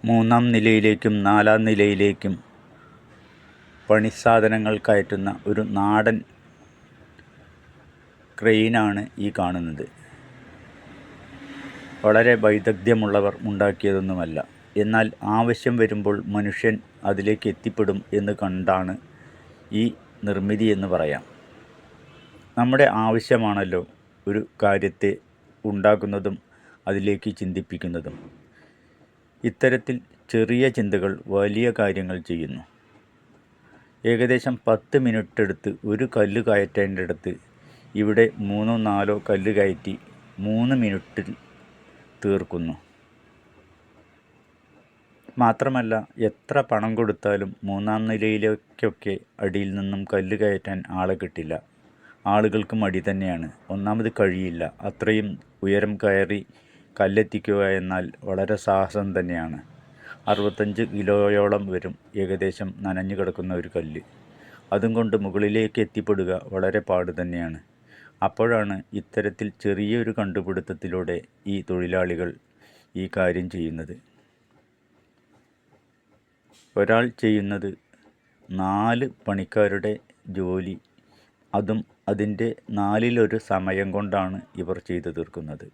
മൂന്നാം നിലയിലേക്കും നാലാം നിലയിലേക്കും പണിസാധനങ്ങൾ കയറ്റുന്ന ഒരു നാടൻ ക്രെയിനാണ് ഈ കാണുന്നത്. വളരെ വൈദഗ്ധ്യമുള്ളവർ ഉണ്ടാക്കിയതൊന്നുമല്ല. എന്നാൽ ആവശ്യം വരുമ്പോൾ മനുഷ്യൻ അതിലേക്ക് എത്തിപ്പെടും എന്ന് കണ്ടാണ് ഈ നിർമ്മിതി എന്ന് പറയാം. നമ്മുടെ ആവശ്യമാണല്ലോ ഒരു കാര്യത്തെ ഉണ്ടാക്കുന്നതും അതിലേക്ക് ചിന്തിപ്പിക്കുന്നതും. ഇത്തരത്തിൽ ചെറിയ ചിന്തകൾ വലിയ കാര്യങ്ങൾ ചെയ്യുന്നു. ഏകദേശം 10 മിനിറ്റ് എടുത്ത് ഒരു കല്ല് കയറ്റേണ്ടിടത്ത് ഇവിടെ 3-4 കല്ല് കയറ്റി 3 മിനിറ്റിൽ തീർക്കുന്നു. മാത്രമല്ല, എത്ര പണം കൊടുത്താലും മൂന്നാം നിലയിലേക്കൊക്കെ അടിയിൽ നിന്നും കല്ല് കയറ്റാൻ ആളെ കിട്ടില്ല. ആളുകൾക്ക് മടി തന്നെയാണ്. ഒന്നാമത് കഴിയില്ല. അത്രയും ഉയരം കയറി കല്ലെത്തിക്കുക എന്നാൽ വളരെ സാഹസം തന്നെയാണ്. 65 കിലോയോളം വരും ഏകദേശം നനഞ്ഞു കിടക്കുന്ന ഒരു കല്ല്. അതും കൊണ്ട് മുകളിലേക്ക് എത്തിപ്പെടുക വളരെ പാട് തന്നെയാണ്. അപ്പോഴാണ് ഇത്തരത്തിൽ ചെറിയൊരു കണ്ടുപിടുത്തത്തിലൂടെ ഈ തൊഴിലാളികൾ ഈ കാര്യം ചെയ്യുന്നത്. ഒരാൾ ചെയ്യുന്നത് 4 പണിക്കാരുടെ ജോലി, അതും അതിൻ്റെ 4-1 സമയം കൊണ്ടാണ് ഇവർ ചെയ്തു തീർക്കുന്നത്.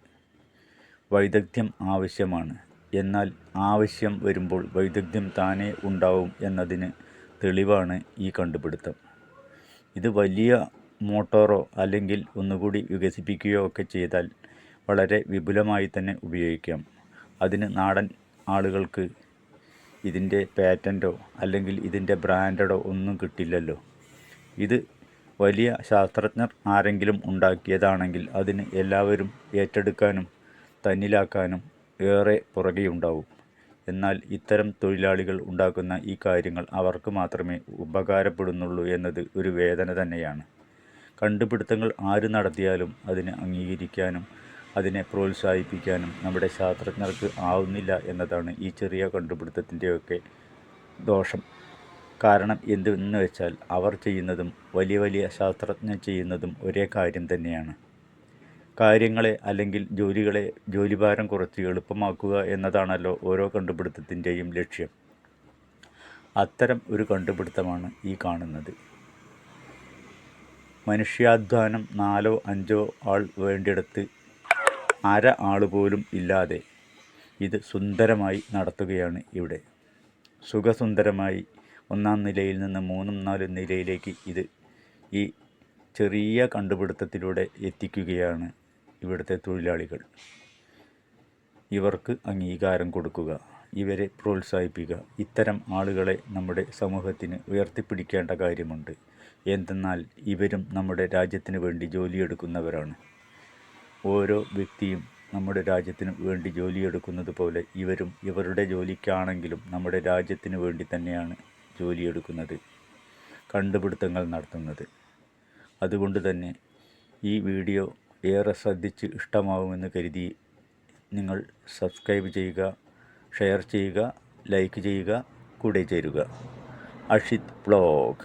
വൈദഗ്ധ്യം ആവശ്യമാണ്. എന്നാൽ ആവശ്യം വരുമ്പോൾ വൈദഗ്ധ്യം താനേ ഉണ്ടാവും എന്നതിന് തെളിവാണ് ഈ കണ്ടുപിടുത്തം. ഇത് വലിയ മോട്ടോറോ അല്ലെങ്കിൽ ഒന്നുകൂടി വികസിപ്പിക്കുകയോ ഒക്കെ ചെയ്താൽ വളരെ വിപുലമായി തന്നെ ഉപയോഗിക്കാം. അതിന് നാടൻ ആളുകൾക്ക് ഇതിൻ്റെ പാറ്റൻറ്റോ അല്ലെങ്കിൽ ഇതിൻ്റെ ബ്രാൻഡഡോ ഒന്നും കിട്ടില്ലല്ലോ. ഇത് വലിയ ശാസ്ത്രജ്ഞർ ആരെങ്കിലും ഉണ്ടാക്കിയതാണെങ്കിൽ അതിന് എല്ലാവരും ഏറ്റെടുക്കാനും തന്നിലാക്കാനും ഏറെ പുറകെയുണ്ടാവും. എന്നാൽ ഇത്തരം തൊഴിലാളികൾ ഉണ്ടാക്കുന്ന ഈ കാര്യങ്ങൾ അവർക്ക് മാത്രമേ ഉപകാരപ്പെടുന്നുള്ളൂ എന്നത് ഒരു വേദന തന്നെയാണ്. കണ്ടുപിടുത്തങ്ങൾ ആര് നടത്തിയാലും അതിനെ അംഗീകരിക്കാനും അതിനെ പ്രോത്സാഹിപ്പിക്കാനും നമ്മുടെ ശാസ്ത്രജ്ഞർക്ക് ആവുന്നില്ല എന്നതാണ് ഈ ചെറിയ കണ്ടുപിടുത്തത്തിൻ്റെയൊക്കെ ദോഷം. കാരണം എന്തെന്ന് വെച്ചാൽ അവർ ചെയ്യുന്നതും വലിയ വലിയ ശാസ്ത്രജ്ഞർ ചെയ്യുന്നതും ഒരേ കാര്യം തന്നെയാണ്. കാര്യങ്ങളെ അല്ലെങ്കിൽ ജോലിഭാരം കുറച്ച് എളുപ്പമാക്കുക എന്നതാണല്ലോ ഓരോ കണ്ടുപിടുത്തത്തിൻ്റെയും ലക്ഷ്യം. അത്തരം ഒരു കണ്ടുപിടുത്തമാണ് ഈ കാണുന്നത്. മനുഷ്യാധ്വാനം 4-5 ആൾ വേണ്ടിടത്ത് അര ആൾ പോലും ഇല്ലാതെ ഇത് സുന്ദരമായി നടത്തുകയാണ് ഇവിടെ. സുഖസുന്ദരമായി 1-ാം നിലയിൽ നിന്ന് 3-4 നിലയിലേക്ക് ഇത് ഈ ചെറിയ കണ്ടുപിടുത്തത്തിലൂടെ എത്തിക്കുകയാണ് ഇവിടുത്തെ തൊഴിലാളികൾ. ഇവർക്ക് അംഗീകാരം കൊടുക്കുക, ഇവരെ പ്രോത്സാഹിപ്പിക്കുക. ഇത്തരം ആളുകളെ നമ്മുടെ സമൂഹത്തിന് ഉയർത്തിപ്പിടിക്കേണ്ട കാര്യമുണ്ട്. എന്തെന്നാൽ ഇവരും നമ്മുടെ രാജ്യത്തിന് വേണ്ടി ജോലിയെടുക്കുന്നവരാണ്. ഓരോ വ്യക്തിയും നമ്മുടെ രാജ്യത്തിന് വേണ്ടി ജോലിയെടുക്കുന്നത് പോലെ ഇവരും ഇവരുടെ ജോലിക്കാണെങ്കിലും നമ്മുടെ രാജ്യത്തിന് വേണ്ടി തന്നെയാണ് ജോലിയെടുക്കുന്നത്, കണ്ടുപിടുത്തങ്ങൾ നടത്തുന്നത്. അതുകൊണ്ട് തന്നെ ഈ വീഡിയോ ഏറെ ശ്രദ്ധിച്ച് ഇഷ്ടമാവുമെന്ന് കരുതി നിങ്ങൾ സബ്സ്ക്രൈബ് ചെയ്യുക, ഷെയർ ചെയ്യുക, ലൈക്ക് ചെയ്യുക, കൂടെ ചേരുക. അഷിത് വ്ലോഗ്.